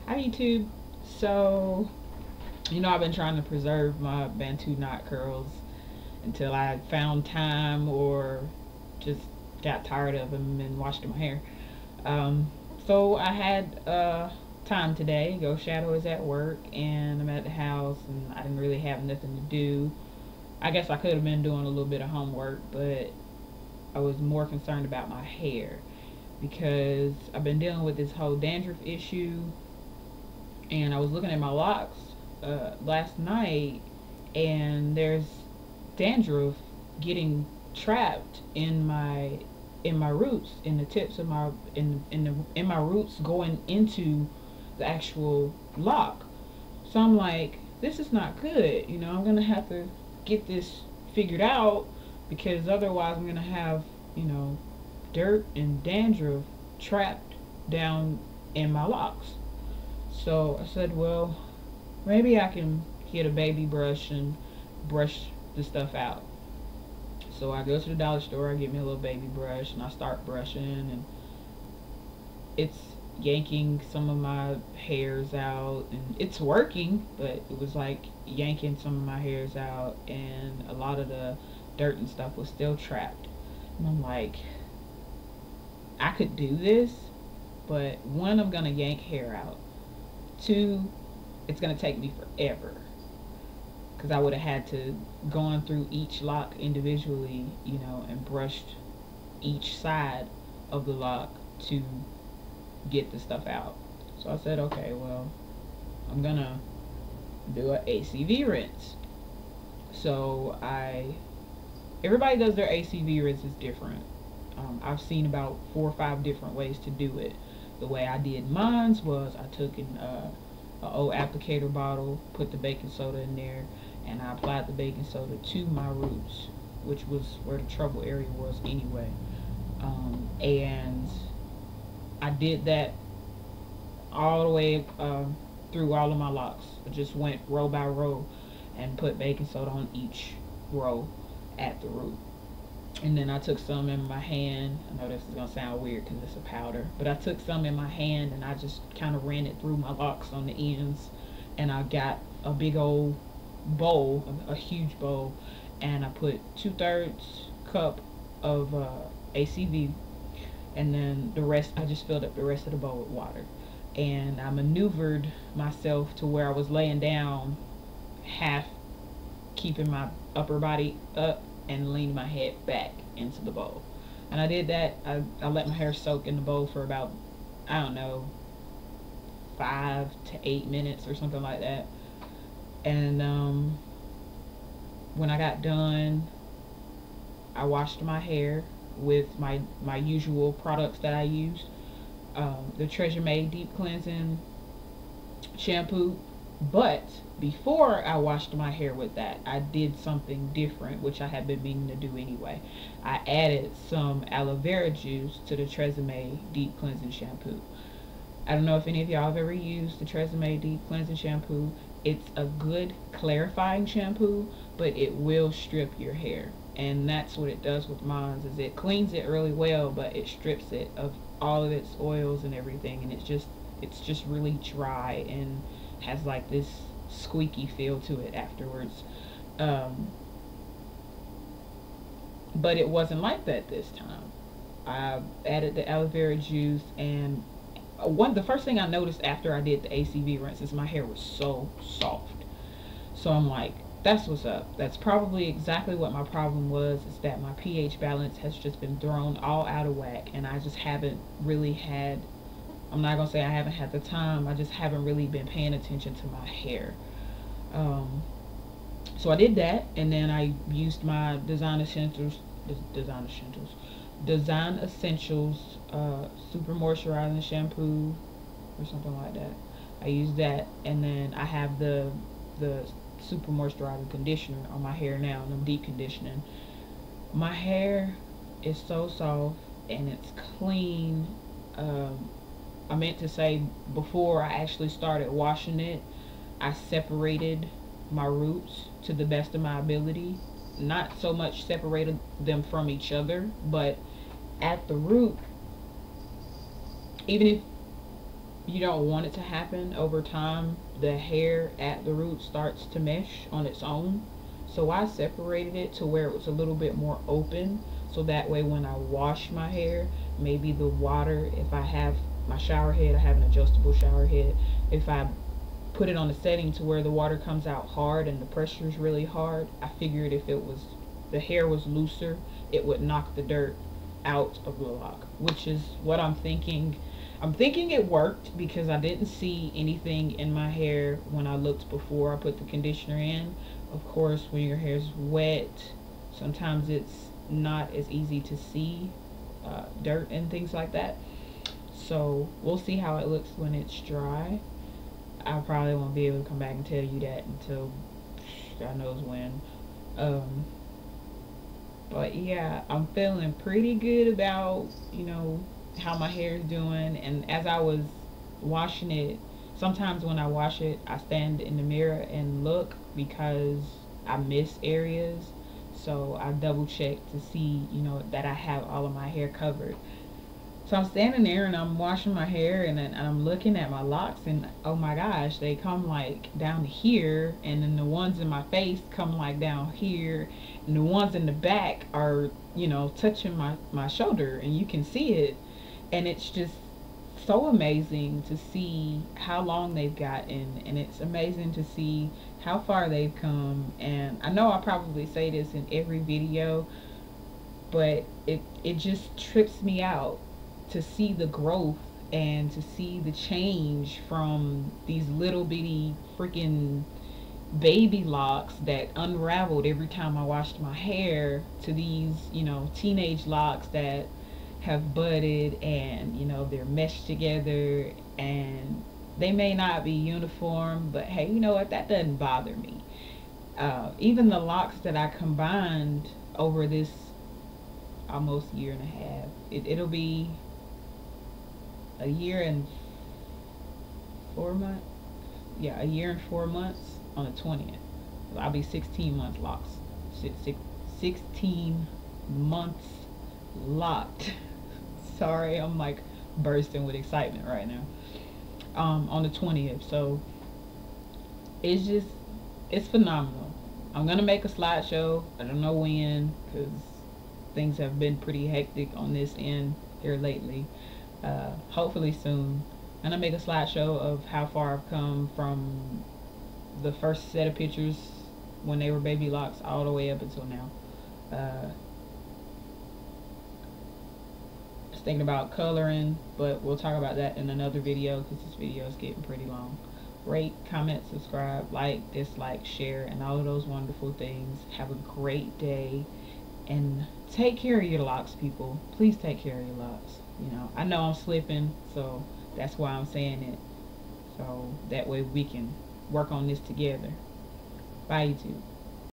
Hi YouTube. So, I've been trying to preserve my Bantu knot curls until I found time or just got tired of them and washed my hair. Um, so I had time today. Go Shadow is at work and I'm at the house and I didn't really have nothing to do. I guess I could have been doing a little bit of homework, but I was more concerned about my hair because I've been dealing with this whole dandruff issue, and I was looking at my locks last night, and there's dandruff getting trapped in my roots, in the tips of my in my roots going into the actual lock. So I'm like, this is not good. I'm gonna have to get this figured out because otherwise I'm gonna have dirt and dandruff trapped down in my locks. So I said, well, maybe I can get a baby brush and brush the stuff out. So I go to the dollar store, I get me a little baby brush, and I start brushing, and it's yanking some of my hairs out, and it's working, but it was like yanking some of my hairs out, and a lot of the dirt and stuff was still trapped. And I'm like, I could do this, but one, I'm gonna yank hair out. Two, it's gonna take me forever because I would have had to gone through each lock individually, and brushed each side of the lock to get the stuff out. So I said, okay, well, I'm gonna do an ACV rinse. So everybody does their ACV rinses different. I've seen about 4 or 5 different ways to do it. The way I did mine was I took an old applicator bottle, put the baking soda in there, and I applied the baking soda to my roots, which was where the trouble area was anyway. And I did that all the way through all of my locks. I just went row by row and put baking soda on each row at the root. And then I took some in my hand. I know this is going to sound weird because it's a powder, but I took some in my hand and I just kind of ran it through my locks on the ends. And I got a big old bowl, a huge bowl, and I put 2/3 cup of ACV, and then the rest, I just filled up the rest of the bowl with water. And I maneuvered myself to where I was laying down, half keeping my upper body up and leaned my head back into the bowl. And I did that. I let my hair soak in the bowl for about, I don't know, 5 to 8 minutes or something like that. And when I got done, I washed my hair with my usual products that I use. The Treasure Made Deep Cleansing shampoo. But before I washed my hair with that, I did something different, which I had been meaning to do anyway. I added some aloe vera juice to the Tresemme Deep Cleansing Shampoo. I don't know if any of y'all have ever used the Tresemme Deep Cleansing Shampoo. It's a good clarifying shampoo, but it will strip your hair. And that's what it does with mine, is it cleans it really well, but it strips it of all of its oils and everything, and it's just really dry and has like this squeaky feel to it afterwards. Um, but it wasn't like that this time. I added the aloe vera juice, and the first thing I noticed after I did the ACV rinse is my hair was so soft. So I'm like, that's what's up. That's probably exactly what my problem was, is that my pH balance has just been thrown all out of whack, and I just haven't really had, I'm not going to say I haven't had the time, I just haven't really been paying attention to my hair. So I did that, and then I used my Design Essentials Super Moisturizing Shampoo or something like that. I used that, and then I have the Super Moisturizing Conditioner on my hair now, and I'm deep conditioning. My hair is so soft and it's clean. I meant to say, before I actually started washing it, I separated my roots to the best of my ability. Not so much separated them from each other, but at the root, even if you don't want it to happen. Over time, the hair at the root starts to mesh on its own. So I separated it to where it was a little bit more open, so that way when I wash my hair, maybe the water, if I have my shower head, I have an adjustable shower head, if I put it on a setting to where the water comes out hard and the pressure is really hard, I figured if it was, the hair was looser, it would knock the dirt out of the lock, which is what I'm thinking. I'm thinking it worked because I didn't see anything in my hair when I looked before I put the conditioner in. Of course, when your hair's wet, sometimes it's not as easy to see dirt and things like that. So we'll see how it looks when it's dry. I probably won't be able to come back and tell you that until God knows when. Um, but yeah, I'm feeling pretty good about, how my hair is doing. And as I was washing it, sometimes when I wash it, I stand in the mirror and look because I miss areas. So I double check to see, that I have all of my hair covered. So I'm standing there and I'm washing my hair, and I'm looking at my locks, and oh my gosh, they come like down here, and then the ones in my face come like down here, and the ones in the back are, touching my shoulder, and you can see it. And it's just so amazing to see how long they've gotten, and it's amazing to see how far they've come. And I know I probably say this in every video, but it just trips me out to see the growth and to see the change from these little bitty freaking baby locks that unraveled every time I washed my hair to these, teenage locks that have budded, and they're meshed together, and they may not be uniform, but hey, you know what, that doesn't bother me. Even the locks that I combined over this almost year and a half, it'll be a year and 4 months. Yeah, a year and 4 months on the 20th. I'll be 16 months locked. 16 months locked. Sorry, I'm like bursting with excitement right now. On the 20th. So it's just, it's phenomenal. I'm gonna make a slideshow. I don't know when, because things have been pretty hectic on this end here lately. Hopefully soon. I'm gonna make a slideshow of how far I've come from the first set of pictures when they were baby locks all the way up until now. Just thinking about coloring, but we'll talk about that in another video because this video is getting pretty long. Rate, comment, subscribe, like, dislike, share, and all of those wonderful things. Have a great day, and take care of your locks, people. Please take care of your locks. I know I'm slipping, so that's why I'm saying it. So that way we can work on this together. Bye, YouTube.